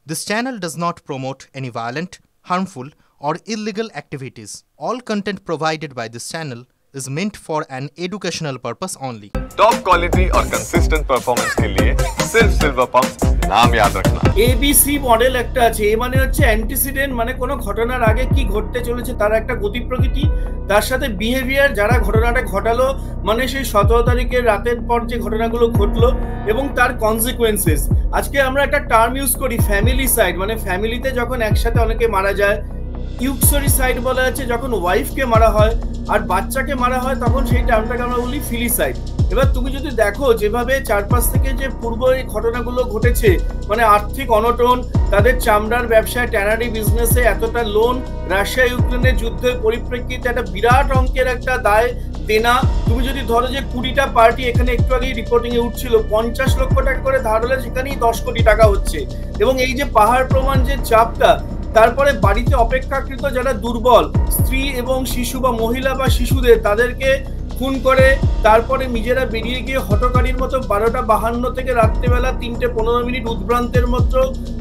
This channel does not promote any violent, harmful, or illegal activities. All content provided by this channel is meant for an educational purpose only. Top quality और consistent performance के लिए सिर्फ silver pump नाम याद रखना। ABC model একটা আছে, এ মানে হচ্ছে অ্যান্টিসিডেন্ট, মানে কোনো ঘটনার আগে কি ঘটতে চলেছে তার একটা গতি প্রকৃতি, তার সাথে বিহেভিয়ার, যারা ঘটনাটা ঘটালো মানে সেই 17 তারিখের রাতের পর যে ঘটনাগুলো ঘটলো এবং তার কনসিকুয়েন্সেস। আজকে আমরা একটা টার্ম ইউজ করি ফ্যামিলি সাইড, মানে ফ্যামিলিতে যখন একসাথে অনেকে মারা যায়। ইউক্সরি সাইড বলা আছে যখন ওয়াইফকে মারা হয়, আর বাচ্চাকে মারা হয় তখন সেই টার্মটাকে আমরা বলি ফিলিসাইড। এবার তুমি যদি দেখো যেভাবে চারপাশ থেকে যে পূর্ব এই ঘটনাগুলো ঘটেছে, মানে আর্থিক অনটন, তাদের চামড়ার ব্যবসায়, ট্যানারি বিজনেসে এতটা লোন, রাশিয়া ইউক্রেনের যুদ্ধের পরিপ্রেক্ষিতে একটা বিরাট অঙ্কের একটা দায় দেনা। তুমি যদি ধরো যে 20টা পার্টি, এখানে একটু আগেই রিপোর্টিং এ উঠছিল 50 লক্ষ টাকা করে ধার হলে সেখানেই 10 কোটি টাকা হচ্ছে। এবং এই যে পাহাড় প্রমাণ যে চাপটা, তারপরে বাড়িতে অপেক্ষাকৃত যারা দুর্বল স্ত্রী এবং শিশু বা মহিলা বা শিশুদের, তাদেরকে খুন করে তারপরে নিজেরা বেরিয়ে গিয়ে হটকারীর মতো 12:52 থেকে রাত্রেবেলা 3:15 উদ্ভ্রান্তের মতো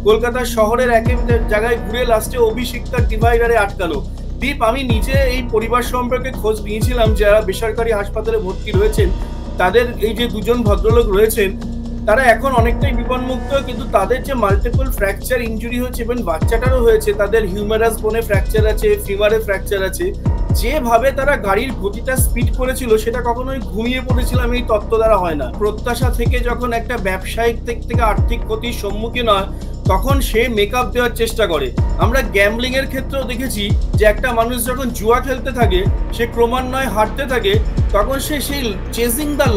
কলকাতা শহরের এক জায়গায় ঘুরে লাস্টে অভিষিক্তার ডিভাইডারে আটকালো। দীপ, আমি নিজে এই পরিবার সম্পর্কে খোঁজ নিয়েছিলাম যারা বেসরকারি হাসপাতালে ভর্তি রয়েছেন। তাদের এই যে দুজন ভদ্রলোক রয়েছেন তারা এখন অনেকটাই বিপন্মুক্ত, কিন্তু তাদের যে মাল্টিপল ফ্র্যাকচার ইনজুরি হয়েছে, এবং বাচ্চাটারও হয়েছে, তাদের হিউমেরাস বোনে ফ্র্যাকচার আছে, ফিমারে ফ্র্যাকচার আছে। যেভাবে তারা গাড়ির গতিটা স্পিড করেছিল সেটা কখনোই ঘুমিয়ে পড়েছিলাম এই তত্ত্ব দ্বারা হয় না। প্রত্যাশা থেকে যখন একটা ব্যবসায়িক দিক থেকে আর্থিক ক্ষতির সম্মুখীন হয় তখন সে মেকআপ দেওয়ার চেষ্টা করে। আমরা গ্যাম্বলিং এর ক্ষেত্রেও দেখেছি যে একটা মানুষ যখন জুয়া খেলতে থাকে, সে ক্রমান্বয়ে হারতে থাকে, তখন সে সেই চেজিং দ্য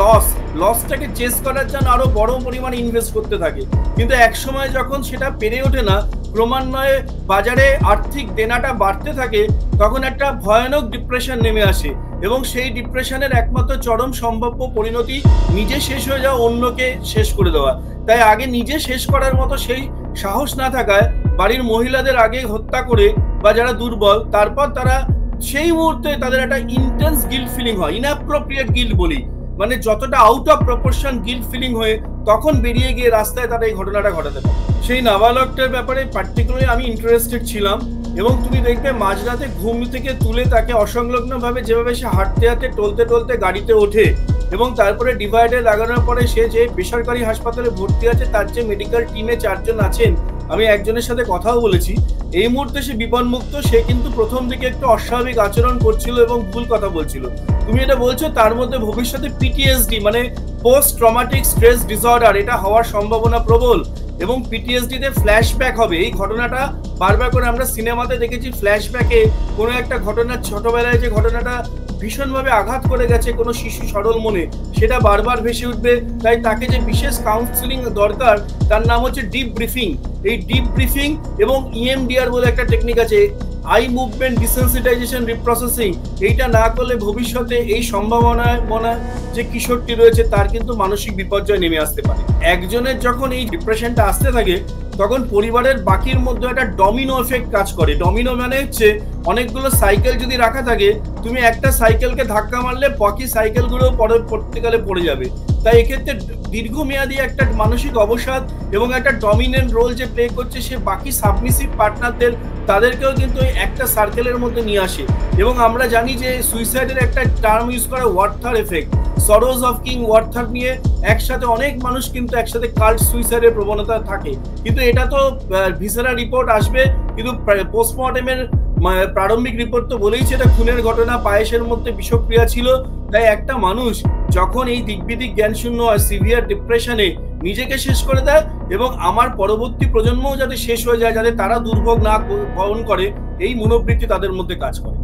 লসটাকে চেস করার জন্য আরো বড় পরিমাণে ইনভেস্ট করতে থাকে। কিন্তু এক সময় যখন সেটা পেরে ওঠে না, ক্রমান্বয়ে বাজারে আর্থিক দেনাটা বাড়তে থাকে, তখন একটা ভয়ানক ডিপ্রেশন নেমে আসে। এবং সেই ডিপ্রেশনের একমাত্র চরম সম্ভাব্য পরিণতি নিজে শেষ হয়ে যাওয়া, অন্যকে শেষ করে দেওয়া। তাই আগে নিজে শেষ করার মতো সেই সাহস না থাকায় বাড়ির মহিলাদের আগে হত্যা করে, বা যারা দুর্বল, তারপর তারা সেই মুহূর্তে তাদের একটা ইন্টেন্স গিল্ট ফিলিং হয়, ইনঅ্যাপ্রোপ্রিয়েট গিল্ট বলি, মানে যতটা out of proportion guilt feeling হয়ে তখন বেরিয়ে গিয়ে রাস্তায় তারা এই ঘটনাটা ঘটাতে পারে। সেই নাবালকটার ব্যাপারে পার্টিকুলারলি আমি ইন্টারেস্টেড ছিলাম। এবং তুমি দেখবে মাঝরাতে ঘুম থেকে তুলে তাকে অসংলগ্নভাবে যেভাবে সে হাঁটতে হাঁটতে টলতে টলতে গাড়িতে ওঠে, এবং তারপরে ডিভাইডে লাগানোর পরে সে যে বেসরকারি হাসপাতালে ভর্তি আছে, তার যে মেডিকেল টিমে 4 জন আছেন, আমি একজনের সাথে কথাও বলেছি, এই মুহূর্তে সে বিপন্মুক্ত। সে কিন্তু প্রথম দিকে একটু অস্বাভাবিক আচরণ করছিল এবং ভুল কথা বলছিল। তুমি এটা বলছো তার মধ্যে ভবিষ্যতে PTSD মানে পোস্ট ট্রমাটিক স্ট্রেস ডিসঅর্ডার, এটা হওয়ার সম্ভাবনা প্রবল। এবং PTSD তে ফ্ল্যাশব্যাক হবে। এই ঘটনাটা বারবার করে আমরা সিনেমাতে দেখেছি, ফ্ল্যাশব্যাকে কোনো একটা ঘটনা, ছোটবেলায় যে ঘটনাটা ভীষণভাবে আঘাত করে গেছে কোনো শিশু সরল মনে, সেটা বারবার ভেসে উঠবে। তাই তাকে যে বিশেষ কাউন্সিলিং দরকার, তার নাম হচ্ছে ডিপ ব্রিফিং। এই ডিপ ব্রিফিং এবং EMDR বলে একটা টেকনিক আছে, আই মুভমেন্ট ডিসেন্সিটাইজেশন রিপ্রসেসিং, এইটা না করলে ভবিষ্যতে এই সম্ভাবনায় যে কিশোরটি রয়েছে তার কিন্তু মানসিক বিপর্যয় নেমে আসতে পারে। একজনের যখন এই ডিপ্রেশনটা আসতে থাকে, তখন পরিবারের বাকির মধ্যে একটা ডমিনো এফেক্ট কাজ করে। ডমিনো মানে হচ্ছে অনেকগুলো সাইকেল যদি রাখা থাকে, তুমি একটা সাইকেলকে ধাক্কা মারলে বাকি সাইকেলগুলো পরবর্তীকালে পড়ে যাবে। তাই এক্ষেত্রে দীর্ঘমেয়াদী একটা মানসিক অবসাদ এবং একটা ডমিনেন্ট রোল যে প্লে করছে, সে বাকি সাবমিসিভ পার্টনারদের, তাদেরকেও কিন্তু একটা সার্কেলের মধ্যে নিয়ে আসে। এবং আমরা জানি যে সুইসাইডের একটা টার্ম ইউজ করা ওয়ার্থার এফেক্ট, সরোজ অফ কিং ওয়ার্থার নিয়ে একসাথে অনেক মানুষ কিন্তু একসাথে কাল্ট সুইসাইডের প্রবণতা থাকে। কিন্তু এটা তো ভিসেরা রিপোর্ট আসবে, কিন্তু পোস্টমর্টেমের প্রারম্ভিক রিপোর্ট তো বলেইছে এটা খুনের ঘটনা, পায়েসের মধ্যে বিষক্রিয়া ছিল। তাই একটা মানুষ যখন এই দিকবিদিক জ্ঞান শূন্য হয়, সিভিয়ার ডিপ্রেশনে নিজেকে শেষ করে দেয়, এবং আমার পরবর্তী প্রজন্মও যাতে শেষ হয়ে যায়, যাতে তারা দুর্ভোগ না বহন করে, এই মনোবৃত্তি তাদের মধ্যে কাজ করে।